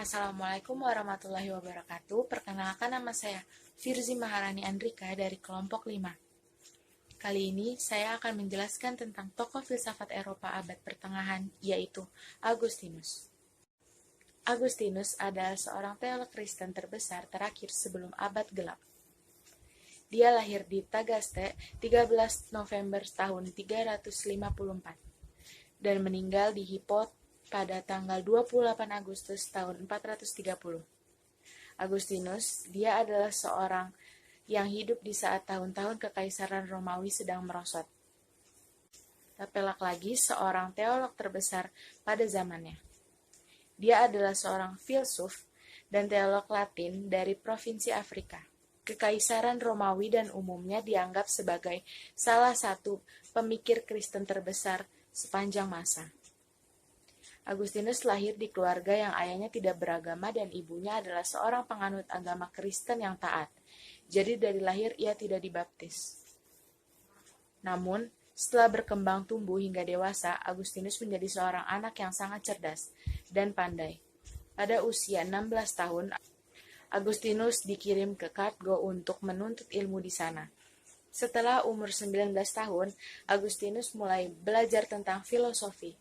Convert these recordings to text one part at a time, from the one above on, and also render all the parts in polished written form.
Assalamualaikum warahmatullahi wabarakatuh. Perkenalkan, nama saya Firzi Maharani Andrika dari kelompok 5. Kali ini saya akan menjelaskan tentang tokoh filsafat Eropa abad pertengahan, yaitu Agustinus. Agustinus adalah seorang teolog Kristen terbesar terakhir sebelum abad gelap. Dia lahir di Tagaste 13 November tahun 354 dan meninggal di Hippo pada tanggal 28 Agustus tahun 430. Agustinus, dia adalah seorang yang hidup di saat tahun-tahun kekaisaran Romawi sedang merosot. Terpelak lagi seorang teolog terbesar pada zamannya. Dia adalah seorang filsuf dan teolog Latin dari provinsi Afrika. Kekaisaran Romawi dan umumnya dianggap sebagai salah satu pemikir Kristen terbesar sepanjang masa. Agustinus lahir di keluarga yang ayahnya tidak beragama dan ibunya adalah seorang penganut agama Kristen yang taat. Jadi dari lahir ia tidak dibaptis. Namun, setelah berkembang tumbuh hingga dewasa, Agustinus menjadi seorang anak yang sangat cerdas dan pandai. Pada usia 16 tahun, Agustinus dikirim ke Karthago untuk menuntut ilmu di sana. Setelah umur 19 tahun, Agustinus mulai belajar tentang filosofi.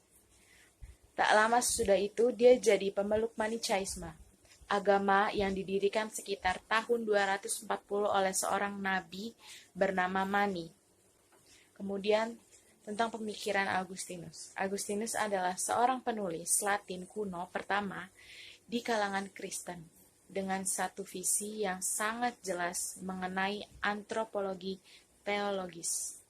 Tak lama sesudah itu, dia jadi pemeluk Manichaisme, agama yang didirikan sekitar tahun 240 oleh seorang nabi bernama Mani. Kemudian, tentang pemikiran Agustinus. Agustinus adalah seorang penulis Latin kuno pertama di kalangan Kristen, dengan satu visi yang sangat jelas mengenai antropologi teologis.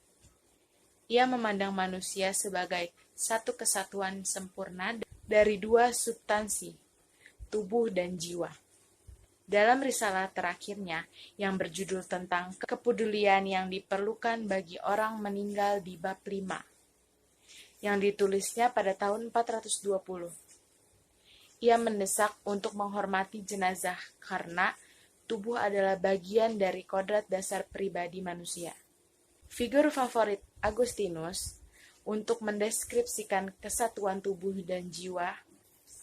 Ia memandang manusia sebagai satu kesatuan sempurna dari dua substansi, tubuh dan jiwa. Dalam risalah terakhirnya yang berjudul tentang kepedulian yang diperlukan bagi orang meninggal di bab 5, yang ditulisnya pada tahun 420. Ia mendesak untuk menghormati jenazah karena tubuh adalah bagian dari kodrat dasar pribadi manusia. Figur favorit Agustinus untuk mendeskripsikan kesatuan tubuh dan jiwa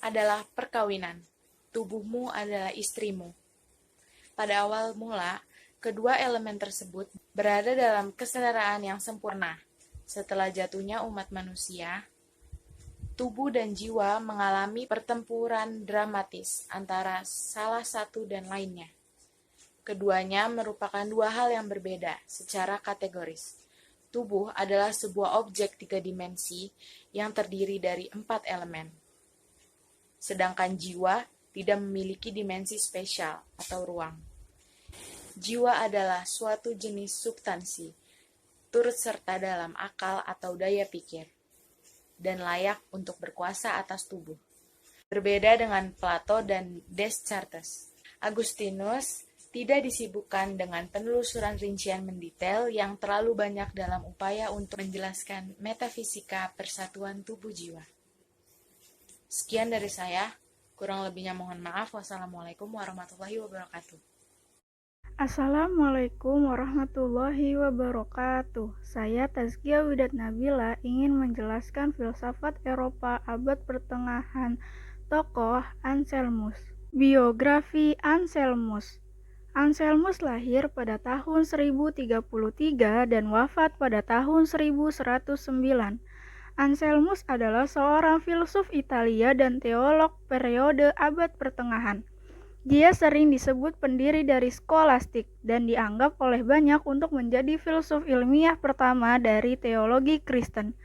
adalah perkawinan. Tubuhmu adalah istrimu. Pada awal mula, kedua elemen tersebut berada dalam kesetaraan yang sempurna. Setelah jatuhnya umat manusia, tubuh dan jiwa mengalami pertempuran dramatis antara salah satu dan lainnya. Keduanya merupakan dua hal yang berbeda secara kategoris. Tubuh adalah sebuah objek 3 dimensi yang terdiri dari 4 elemen. Sedangkan jiwa tidak memiliki dimensi spesial atau ruang. Jiwa adalah suatu jenis substansi, turut serta dalam akal atau daya pikir, dan layak untuk berkuasa atas tubuh. Berbeda dengan Plato dan Descartes, Agustinus tidak disibukkan dengan penelusuran rincian mendetail yang terlalu banyak dalam upaya untuk menjelaskan metafisika persatuan tubuh jiwa. Sekian dari saya, kurang lebihnya mohon maaf. Wassalamualaikum warahmatullahi wabarakatuh. Assalamualaikum warahmatullahi wabarakatuh. Saya Tazkia Widat Nabila ingin menjelaskan filsafat Eropa abad pertengahan, tokoh Anselmus. Biografi Anselmus. Anselmus lahir pada tahun 1033 dan wafat pada tahun 1109. Anselmus adalah seorang filsuf Italia dan teolog periode abad pertengahan. Dia sering disebut pendiri dari skolastik dan dianggap oleh banyak untuk menjadi filsuf ilmiah pertama dari teologi Kristen.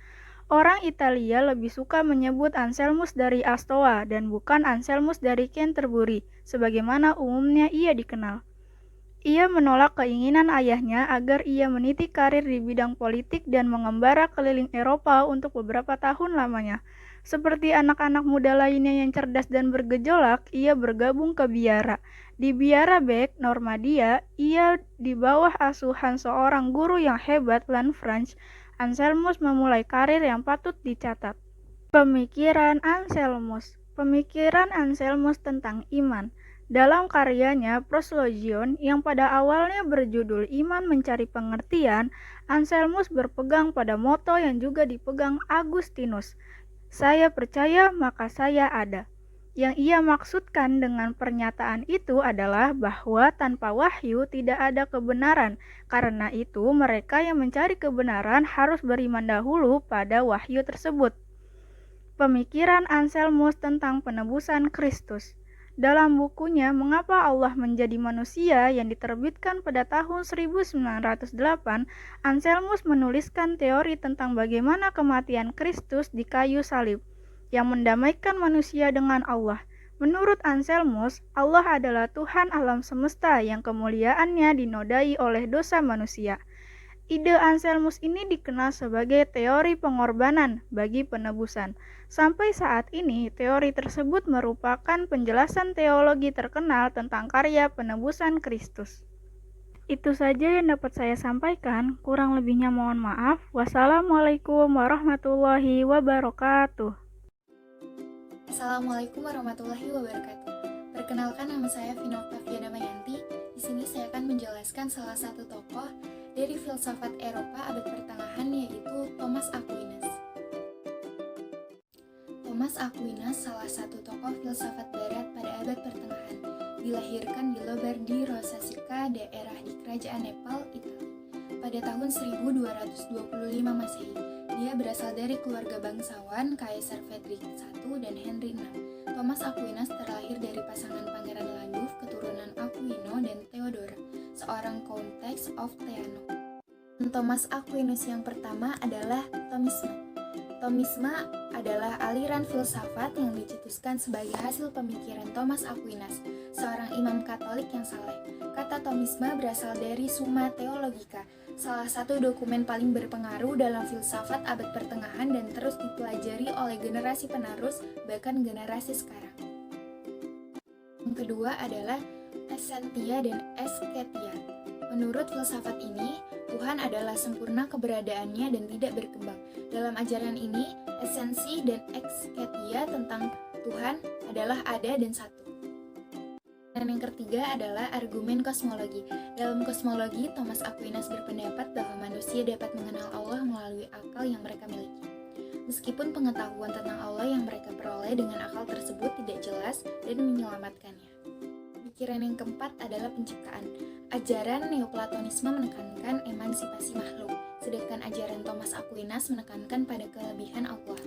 Orang Italia lebih suka menyebut Anselmus dari Astoa dan bukan Anselmus dari Canterbury, sebagaimana umumnya ia dikenal. Ia menolak keinginan ayahnya agar ia meniti karir di bidang politik dan mengembara keliling Eropa untuk beberapa tahun lamanya. Seperti anak-anak muda lainnya yang cerdas dan bergejolak, ia bergabung ke Biara. Di Biara Beck, Normandia, ia di bawah asuhan seorang guru yang hebat, Lanfranc. Anselmus memulai karir yang patut dicatat. Pemikiran Anselmus. Pemikiran Anselmus tentang iman. Dalam karyanya Proslogion yang pada awalnya berjudul Iman Mencari Pengertian, Anselmus berpegang pada moto yang juga dipegang Agustinus, "Saya percaya, maka saya ada." Yang ia maksudkan dengan pernyataan itu adalah bahwa tanpa wahyu tidak ada kebenaran. Karena itu, mereka yang mencari kebenaran harus beriman dahulu pada wahyu tersebut. Pemikiran Anselmus tentang penebusan Kristus. Dalam bukunya Mengapa Allah Menjadi Manusia yang diterbitkan pada tahun 1908, Anselmus menuliskan teori tentang bagaimana kematian Kristus di kayu salib yang mendamaikan manusia dengan Allah. Menurut Anselmus, Allah adalah Tuhan alam semesta yang kemuliaannya dinodai oleh dosa manusia. Ide Anselmus ini dikenal sebagai teori pengorbanan bagi penebusan. Sampai saat ini, teori tersebut merupakan penjelasan teologi terkenal tentang karya penebusan Kristus. Itu saja yang dapat saya sampaikan, kurang lebihnya mohon maaf. Wassalamualaikum warahmatullahi wabarakatuh. Assalamualaikum warahmatullahi wabarakatuh. Perkenalkan, nama saya Vina Octavia Damayanti. Di sini saya akan menjelaskan salah satu tokoh dari filsafat Eropa abad pertengahan, yaitu Thomas Aquinas. Thomas Aquinas salah satu tokoh filsafat barat pada abad pertengahan. Dilahirkan di Lombardy, Rosasika, daerah di Kerajaan Nepal, Italia, pada tahun 1225 Masehi. Dia berasal dari keluarga bangsawan Kaisar Frederick I dan Henry VI. Thomas Aquinas terlahir dari pasangan Pangeran Landulf keturunan Aquino dan Theodora, seorang Countess of Theano. Thomas Aquinas yang pertama adalah Thomisme. Thomisme adalah aliran filsafat yang dicetuskan sebagai hasil pemikiran Thomas Aquinas, seorang imam Katolik yang saleh. Kata Thomisme berasal dari Summa Theologica, salah satu dokumen paling berpengaruh dalam filsafat abad pertengahan dan terus dipelajari oleh generasi penerus, bahkan generasi sekarang. Yang kedua adalah Essentia dan Eschatia. Menurut filsafat ini, Tuhan adalah sempurna keberadaannya dan tidak berkembang. Dalam ajaran ini, esensi dan eschatia tentang Tuhan adalah ada dan satu. Dan yang ketiga adalah argumen kosmologi. Dalam kosmologi, Thomas Aquinas berpendapat bahwa manusia dapat mengenal Allah melalui akal yang mereka miliki. Meskipun pengetahuan tentang Allah yang mereka peroleh dengan akal tersebut tidak jelas dan menyelamatkannya. Pikiran yang keempat adalah penciptaan. Ajaran Neoplatonisme menekankan emansipasi makhluk, sedangkan ajaran Thomas Aquinas menekankan pada kelebihan Allah.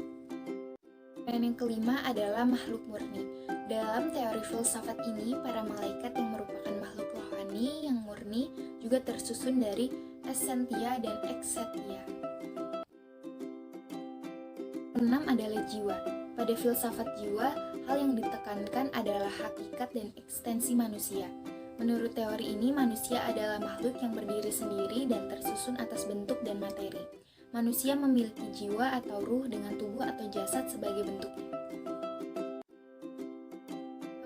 Dan yang kelima adalah makhluk murni. Dalam teori filsafat ini, para malaikat yang merupakan makhluk rohani yang murni juga tersusun dari essentia dan eschatia. Keenam adalah jiwa. Pada filsafat jiwa, hal yang ditekankan adalah hakikat dan ekstensi manusia. Menurut teori ini, manusia adalah makhluk yang berdiri sendiri dan tersusun atas bentuk dan materi. Manusia memiliki jiwa atau ruh dengan tubuh atau jasad sebagai bentuknya.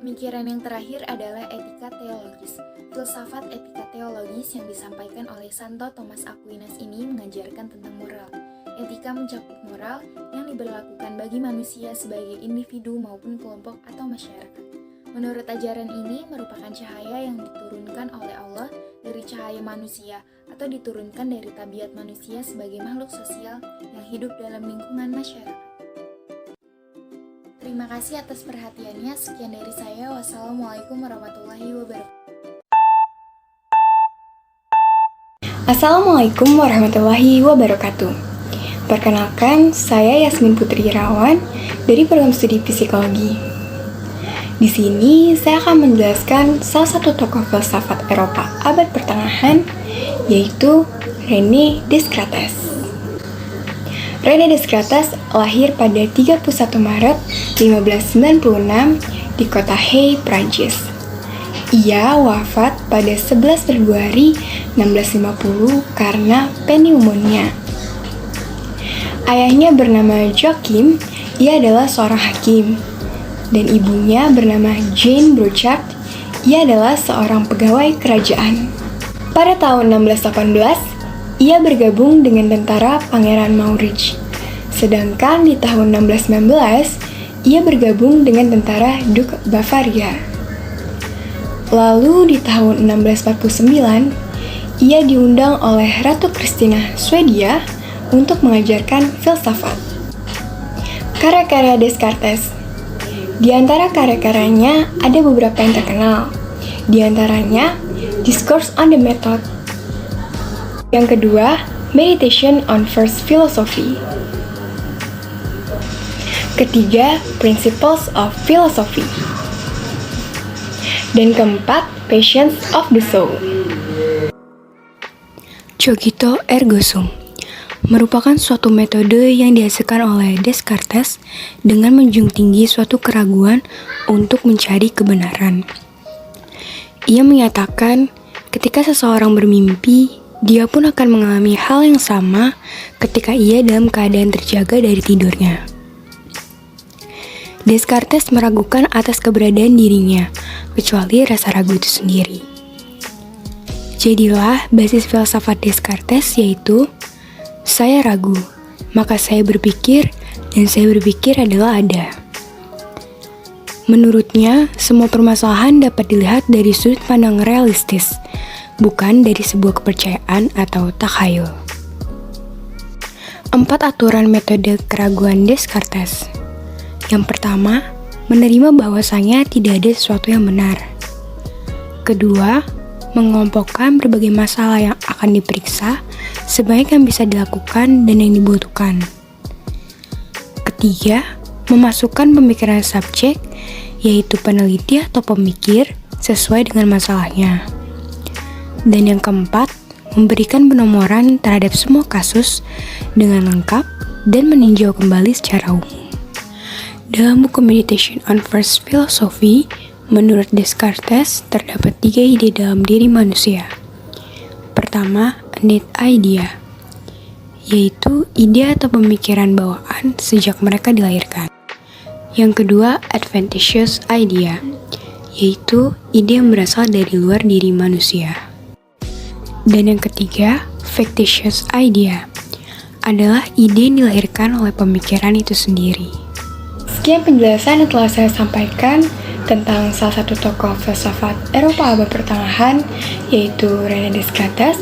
Pemikiran yang terakhir adalah etika teologis. Filsafat etika teologis yang disampaikan oleh Santo Thomas Aquinas ini mengajarkan tentang moral. Etika mencakup moral yang diberlakukan bagi manusia sebagai individu maupun kelompok atau masyarakat. Menurut ajaran ini merupakan cahaya yang diturunkan oleh Allah dari cahaya manusia atau diturunkan dari tabiat manusia sebagai makhluk sosial yang hidup dalam lingkungan masyarakat. Terima kasih atas perhatiannya. Sekian dari saya. Wassalamualaikum warahmatullahi wabarakatuh. Assalamualaikum warahmatullahi wabarakatuh. Perkenalkan, saya Yasmin Putri Irawan dari program studi psikologi. Di sini saya akan menjelaskan salah satu tokoh filsafat Eropa abad pertengahan, yaitu René Descartes. René Descartes lahir pada 31 Maret 1596 di kota Hay, Prancis. Ia wafat pada 11 Februari 1650 karena pneumonia. Ayahnya bernama Joachim, ia adalah seorang hakim. Dan ibunya bernama Jane Brochard, ia adalah seorang pegawai kerajaan. Pada tahun 1618, ia bergabung dengan tentara Pangeran Maurits. Sedangkan di tahun 1619, ia bergabung dengan tentara Duke Bavaria. Lalu di tahun 1649, ia diundang oleh Ratu Christina Swedia untuk mengajarkan filsafat. Karya-karya Descartes. Di antara karya-karyanya ada beberapa yang terkenal. Di antaranya Discourse on the Method. Yang kedua, Meditation on First Philosophy. Ketiga, Principles of Philosophy. Dan keempat, Patience of the Soul. Cogito ergo sum merupakan suatu metode yang dihasilkan oleh Descartes dengan menjunjung tinggi suatu keraguan untuk mencari kebenaran. Ia menyatakan, ketika seseorang bermimpi, dia pun akan mengalami hal yang sama ketika ia dalam keadaan terjaga dari tidurnya. Descartes meragukan atas keberadaan dirinya, kecuali rasa ragu itu sendiri. Jadilah basis filsafat Descartes yaitu, saya ragu, maka saya berpikir, dan saya berpikir adalah ada. Menurutnya, semua permasalahan dapat dilihat dari sudut pandang realistis, bukan dari sebuah kepercayaan atau takhayul. 4 aturan metode keraguan Descartes. Yang pertama, menerima bahwasanya tidak ada sesuatu yang benar. Kedua, mengelompokkan berbagai masalah yang akan diperiksa sebaik yang bisa dilakukan dan yang dibutuhkan. Ketiga, memasukkan pemikiran subjek, yaitu peneliti atau pemikir, sesuai dengan masalahnya. Dan yang keempat, memberikan penomoran terhadap semua kasus dengan lengkap dan meninjau kembali secara umum. Dalam buku Meditation on First Philosophy, menurut Descartes, terdapat 3 ide dalam diri manusia. Pertama, innate idea, yaitu ide atau pemikiran bawaan sejak mereka dilahirkan. Yang kedua, adventitious idea, yaitu ide yang berasal dari luar diri manusia. Dan yang ketiga, factitious idea, adalah ide yang dilahirkan oleh pemikiran itu sendiri. Sekian penjelasan yang telah saya sampaikan tentang salah satu tokoh filsafat Eropa abad pertengahan, yaitu René Descartes.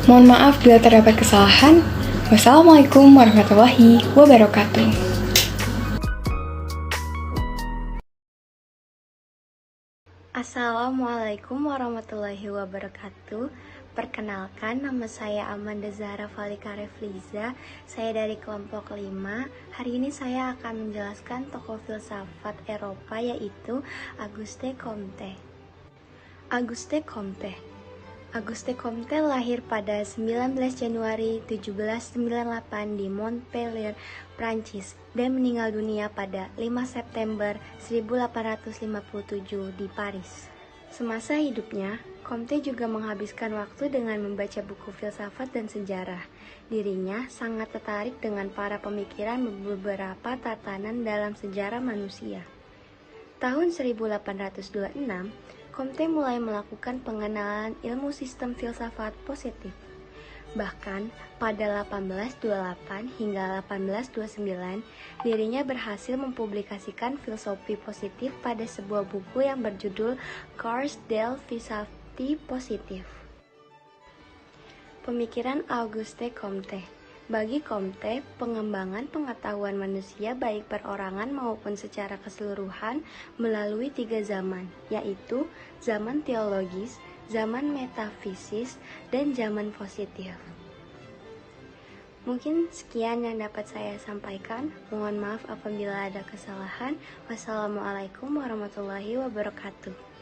Mohon maaf bila terdapat kesalahan. Wassalamualaikum warahmatullahi wabarakatuh. Assalamualaikum warahmatullahi wabarakatuh. Perkenalkan, nama saya Amanda Zahra Falika Refliza. Saya dari kelompok 5. Hari ini saya akan menjelaskan tokoh filsafat Eropa, yaitu Auguste Comte. Auguste Comte lahir pada 19 Januari 1798 di Montpellier, Prancis, dan meninggal dunia pada 5 September 1857 di Paris. Semasa hidupnya, Comte juga menghabiskan waktu dengan membaca buku filsafat dan sejarah. Dirinya sangat tertarik dengan para pemikiran beberapa tatanan dalam sejarah manusia. Tahun 1826, Comte mulai melakukan pengenalan ilmu sistem filsafat positif. Bahkan, pada 1828 hingga 1829, dirinya berhasil mempublikasikan filosofi positif pada sebuah buku yang berjudul Cours de Philosophie Positive. Pemikiran Auguste Comte. Bagi Comte, pengembangan pengetahuan manusia baik perorangan maupun secara keseluruhan melalui 3 zaman, yaitu zaman teologis, zaman metafisis, dan zaman positif. Mungkin sekian yang dapat saya sampaikan. Mohon maaf apabila ada kesalahan. Wassalamualaikum warahmatullahi wabarakatuh.